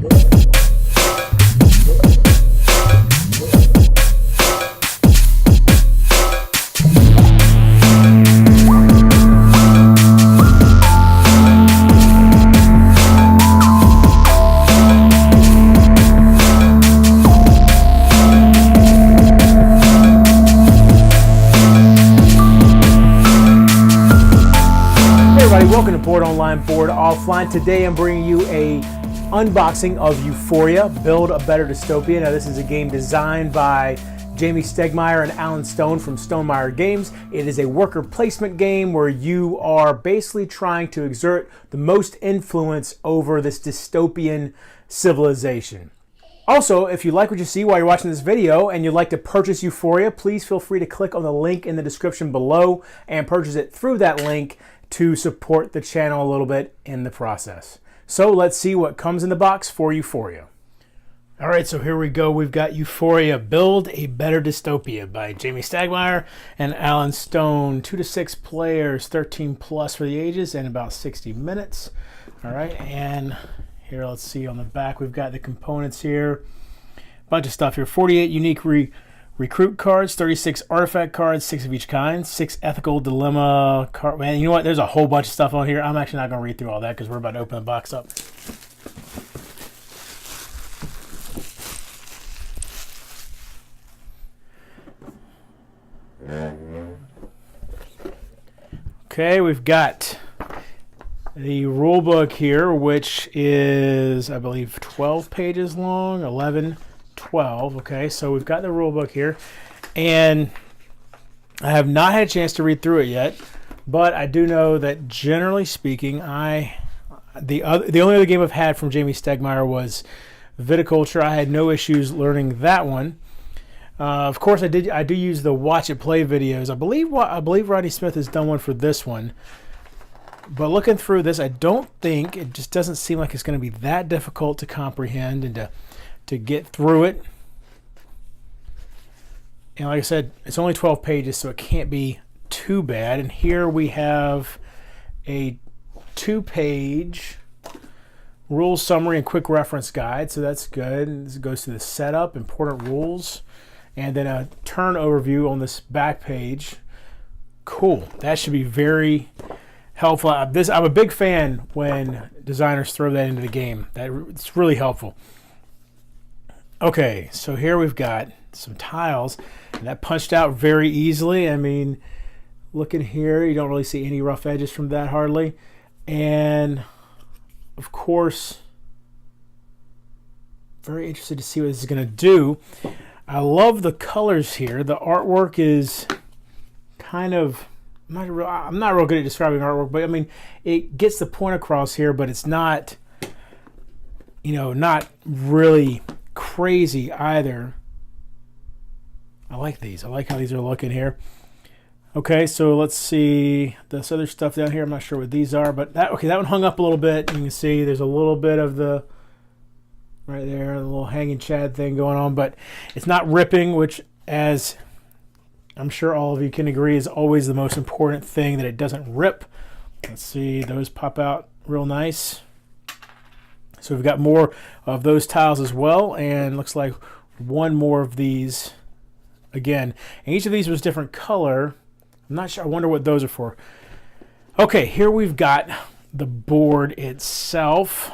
Welcome to Board Online, Board Offline. Today I'm bringing you a unboxing of Euphoria, Build a Better Dystopia. Now this is a game designed by Jamie Stonemaier and Alan Stone from Stonemaier Games. It is a worker placement game where you are basically trying to exert the most influence over this dystopian civilization. Also, if you like what you see while you're watching this video and you'd like to purchase Euphoria, please feel free to click on the link in the description below and purchase it through that link to support the channel a little bit in the process. So let's see what comes in the box for Euphoria. All right, so here we go. We've got Euphoria, Build a Better Dystopia by Jamie Stonemaier and Alan Stone. 2 to 6 players, 13 plus for the ages, and about 60 minutes. All right, and here, let's see on the back, we've got the components here. A bunch of stuff here. 48 unique recruit cards, 36 artifact cards, 6 of each kind, 6 ethical dilemma cards. Man, you know what? There's a whole bunch of stuff on here. I'm actually not going to read through all that because we're about to open the box up. Okay, we've got the rule book here, which is, I believe, 12 pages long, 11, 12. Okay, so we've got the rule book here, and I have not had a chance to read through it yet, but I do know that generally speaking, the only other game I've had from Jamie Stonemaier was Viticulture. I had no issues learning that one. Of course, I do use the watch it play videos. I believe Rodney Smith has done one for this one. But looking through this, I don't think, it just doesn't seem like it's going to be that difficult to comprehend and to get through it. And like I said, it's only 12 pages, so it can't be too bad. And here we have a 2-page rules summary and quick reference guide, so that's good. And this goes to the setup, important rules, and then a turn overview on this back page. Cool. That should be very helpful. I'm a big fan when designers throw that into the game. It's really helpful. Okay, so here we've got some tiles, and that punched out very easily. I mean, looking here, you don't really see any rough edges from that hardly. And of course, very interested to see what this is going to do. I love the colors here. The artwork is kind of, I'm not real good at describing artwork, but I mean, it gets the point across here, but it's not, not really crazy either. I like these. I like how these are looking here. Okay, so let's see this other stuff down here. I'm not sure what these are, but that one hung up a little bit. You can see there's a little bit of the right there, a little hanging chad thing going on, but it's not ripping, which, as I'm sure all of you can agree, is always the most important thing, that it doesn't rip. Let's see, those pop out real nice. So we've got more of those tiles as well, and looks like one more of these again. And each of these was different color. I'm not sure. I wonder what those are for. Okay, here we've got the board itself.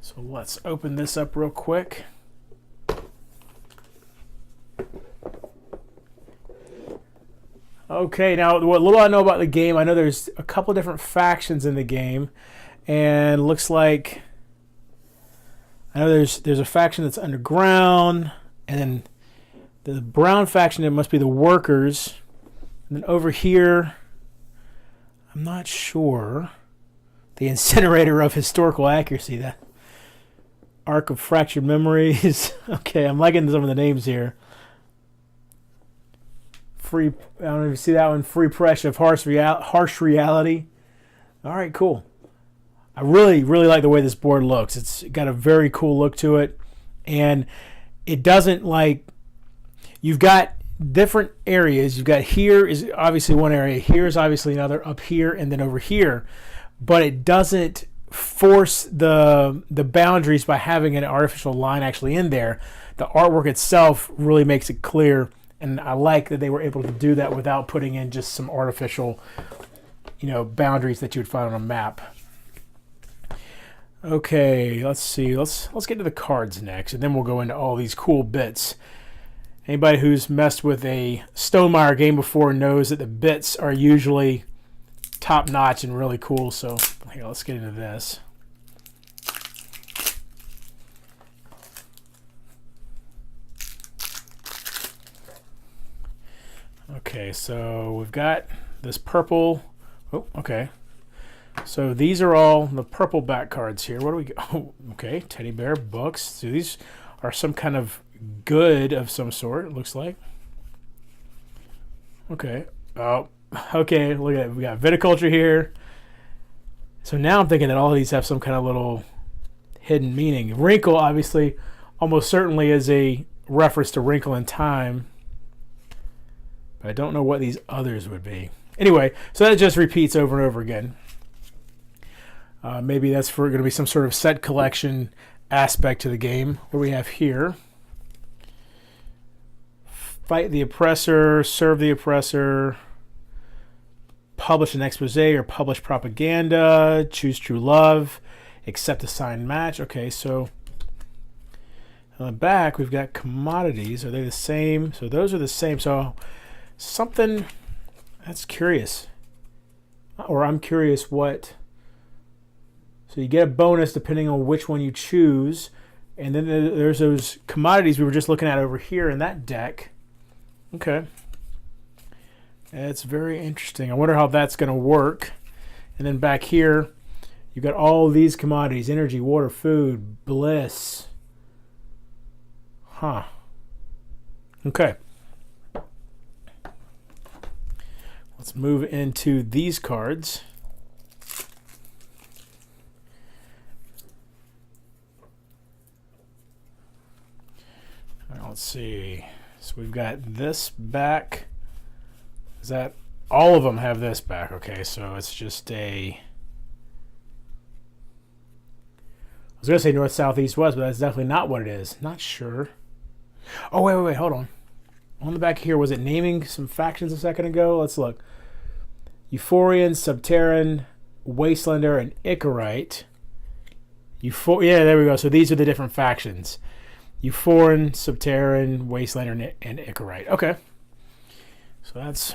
So let's open this up real quick. Okay, now what little I know about the game, I know there's a couple different factions in the game, and looks like, I know there's a faction that's underground, and then the brown faction, it must be the workers, and then over here, I'm not sure, the incinerator of historical accuracy, that Arc of Fractured Memories. Okay, I'm liking some of the names here. I don't know if you see that one. Free Press of Harsh Reality. All right, cool. I really like the way this board looks. It's got a very cool look to it, and it doesn't like, you've got different areas. You've got, here is obviously one area, here is obviously another, up here, and then over here, but it doesn't force the boundaries by having an artificial line actually in there. The artwork itself really makes it clear, and I like that they were able to do that without putting in just some artificial, boundaries that you would find on a map. Okay, let's see. Let's get to the cards next, and then we'll go into all these cool bits. Anybody who's messed with a Stonemaier game before knows that the bits are usually top-notch and really cool. So here, let's get into this. Okay, so we've got this purple. Oh, okay. So these are all the purple back cards here. What do we get? Oh, okay, teddy bear, books. So these are some kind of good of some sort, it looks like. Okay. Oh, okay, look at it. We got viticulture here. So now I'm thinking that all of these have some kind of little hidden meaning. Wrinkle, obviously, almost certainly is a reference to Wrinkle in Time. But I don't know what these others would be. Anyway, so that just repeats over and over again. Maybe that's going to be some sort of set collection aspect to the game. What do we have here? Fight the oppressor, serve the oppressor, publish an expose or publish propaganda, choose true love, accept a signed match. Okay, so on the back we've got commodities. Are they the same? So those are the same. So something that's curious. Or I'm curious what... So you get a bonus depending on which one you choose. And then there's those commodities we were just looking at over here in that deck. Okay. That's very interesting. I wonder how that's going to work. And then back here, you've got all these commodities. Energy, water, food, bliss. Huh. Okay. Let's move into these cards. Let's see. So we've got this back. Is that all of them have this back? Okay, so it's just a... I was going to say north, south, east, west, but that's definitely not what it is. Not sure. Oh, wait, hold on. On the back here, was it naming some factions a second ago? Let's look. Euphorian, Subterran, Wastelander, and Icarite. Yeah, there we go. So these are the different factions. Euphorian, Subterran, Wastelander, and Icarite. Okay. So that's...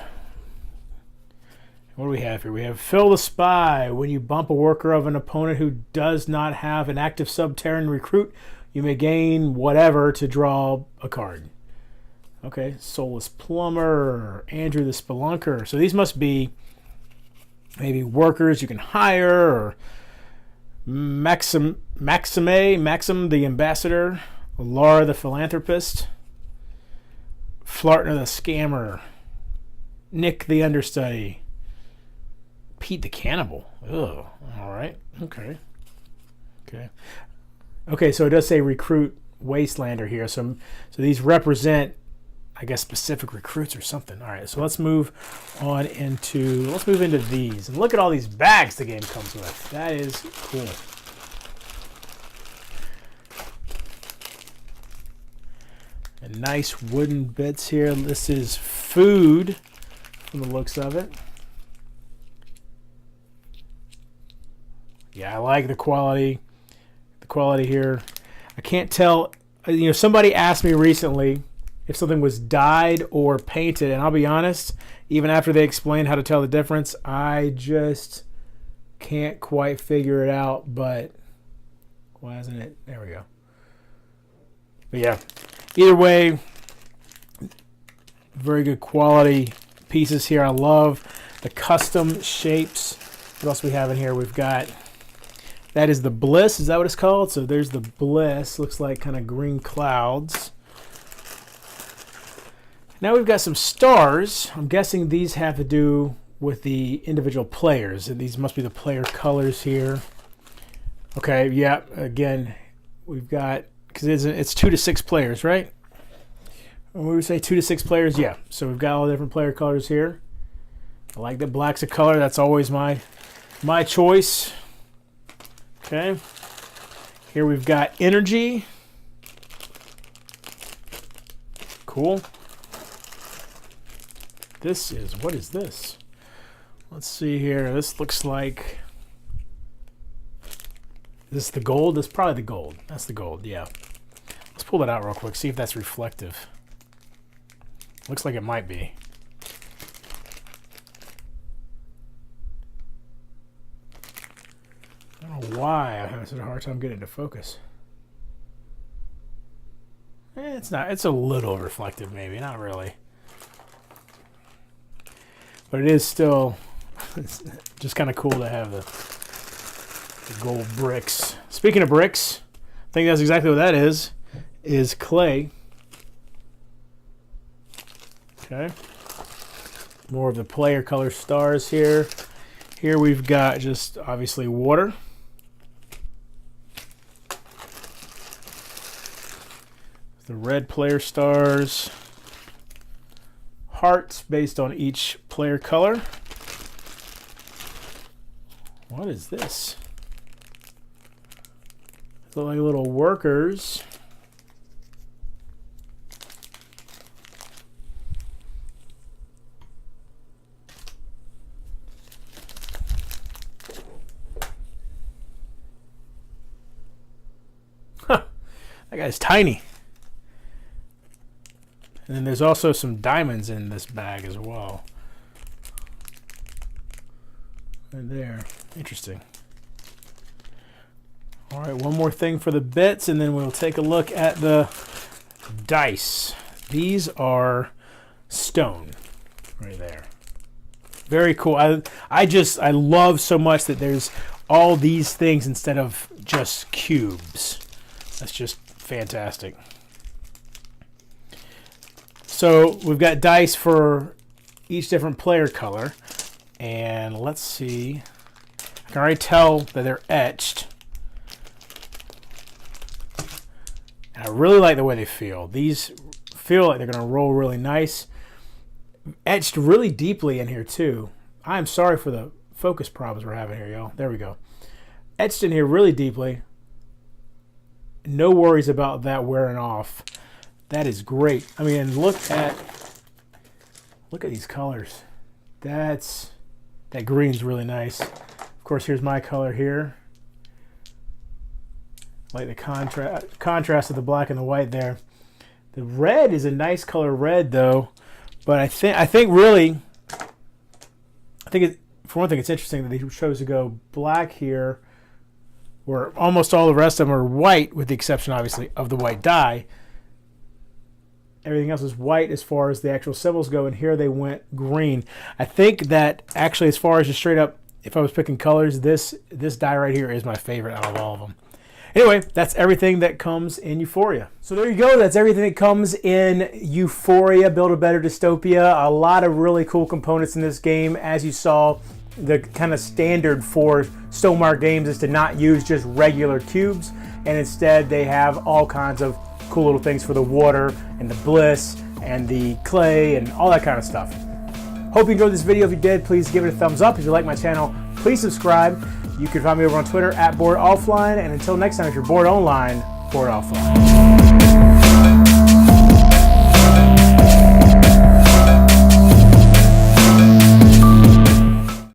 What do we have here? We have Fill the Spy. When you bump a worker of an opponent who does not have an active Subterran recruit, you may gain whatever to draw a card. Okay. Soulless Plumber, Andrew the Spelunker. So these must be maybe workers you can hire, or Maxim the Ambassador, Laura the Philanthropist, Flartner the Scammer, Nick the Understudy, Pete the Cannibal. Ugh. All right. Okay. So it does say recruit Wastelander here. So these represent, I guess, specific recruits or something. All right. So let's move into these and look at all these bags the game comes with. That is cool. And nice wooden bits here. This is food from the looks of it. Yeah, I like the quality. The quality here. I can't tell. Somebody asked me recently if something was dyed or painted, and I'll be honest, even after they explained how to tell the difference, I just can't quite figure it out. But why isn't it? There we go. But yeah, either way, very good quality pieces here. I love the custom shapes. What else we have in here? We've got, that is the Bliss. Is that what it's called? So there's the Bliss. Looks like kind of green clouds. Now we've got some stars. I'm guessing these have to do with the individual players. And these must be the player colors here. Okay, yeah, again, we've got, because it's 2 to 6 players, right? When we say 2 to 6 players, yeah. So we've got all the different player colors here. I like that black's a color. That's always my choice. Okay. Here we've got energy. Cool. What is this? Let's see here. This looks like, is this the gold? That's probably the gold. That's the gold, yeah. Let's pull that out real quick, see if that's reflective. Looks like it might be. I don't know why I'm having such a hard time getting it to focus. It's not. It's a little reflective, maybe. Not really. But it is still it's just kind of cool to have the gold bricks. Speaking of bricks, I think that's exactly what that is clay. Okay. More of the player color stars here. Here we've got just obviously water. The red player stars. Hearts based on each player color. What is this? They look like little workers. Huh, that guy's tiny. And then there's also some diamonds in this bag as well. Right there. Interesting. All right, one more thing for the bits, and then we'll take a look at the dice. These are stone right there. Very cool. I love so much that there's all these things instead of just cubes. That's just fantastic. So we've got dice for each different player color, and let's see. I can already tell that they're etched. And I really like the way they feel. These feel like they're going to roll really nice. Etched really deeply in here too. I'm sorry for the focus problems we're having here, y'all. There we go. Etched in here really deeply. No worries about that wearing off. That is great. I mean, look at these colors. That green's really nice. Of course, here's my color here. Like the contrast of the black and the white there. The red is a nice color red though, but I think really, for one thing, it's interesting that they chose to go black here, where almost all the rest of them are white, with the exception, obviously, of the white dye. Everything else is white as far as the actual symbols go, and here they went green. I think that actually, as far as just straight up, if I was picking colors, this dye right here is my favorite out of all of them. Anyway, that's everything that comes in Euphoria. So there you go. That's everything that comes in Euphoria, Build a Better Dystopia. A lot of really cool components in this game. As you saw, the kind of standard for Stonemaier Games is to not use just regular cubes, and instead they have all kinds of cool little things for the water and the bliss and the clay and all that kind of stuff. Hope you enjoyed this video. If you did, please give it a thumbs up. If you like my channel, please subscribe. You can find me over on Twitter @boredonline, and until next time, if you're bored online, bored offline.